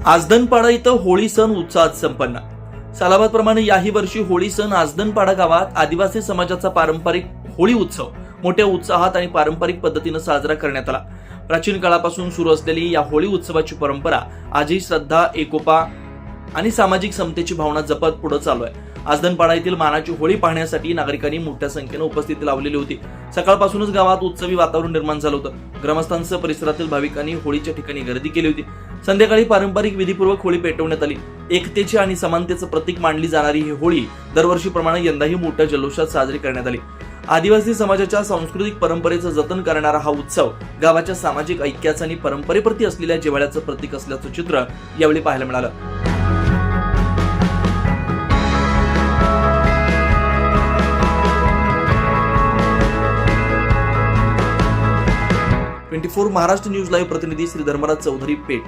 आजदनपाडा इथं होळी सण उत्साहात संपन्न। सालाबादप्रमाणे याही वर्षी होळी सण आजदनपाडा गावात आदिवासी समाजाचा पारंपरिक होळी उत्सव मोठ्या उत्साहात आणि पारंपरिक पद्धतीने साजरा करण्यात आला। प्राचीन काळापासून सुरू असलेली या होळी उत्सवाची परंपरा आजही श्रद्धा, एकोपा आणि सामाजिक समतेची भावना जपत पुढे चालू आहे। आजदनपाडा येथील मानाची होळी पाहण्यासाठी नागरिकांनी मोठ्या संख्येने उपस्थिती लावलेली होती। सकाळपासूनच गावात उत्सवी वातावरण निर्माण झालं होतं। ग्रामस्थांसह परिसरातील भाविकांनी होळीच्या ठिकाणी गर्दी केली होती। संध्याकाळी पारंपरिक विधीपूर्वक होळी पेटवण्यात आली। एकतेचे आणि समानतेचं प्रतीक मानली जाणारी ही होळी दरवर्षीप्रमाणे यंदाही मोठ्या जल्लोषात साजरी करण्यात आली। आदिवासी समाजाच्या सांस्कृतिक परंपरेचं जतन करणारा हा उत्सव गावाच्या सामाजिक ऐक्याचं आणि परंपरेप्रती असलेल्या जिव्हाळ्याचं प्रतीक असल्याचं चित्र यावेळी पाहायला मिळालं। 24 महाराष्ट्र न्यूज लाईव्ह प्रतिनिधी श्री धर्मराज चौधरी पेठ।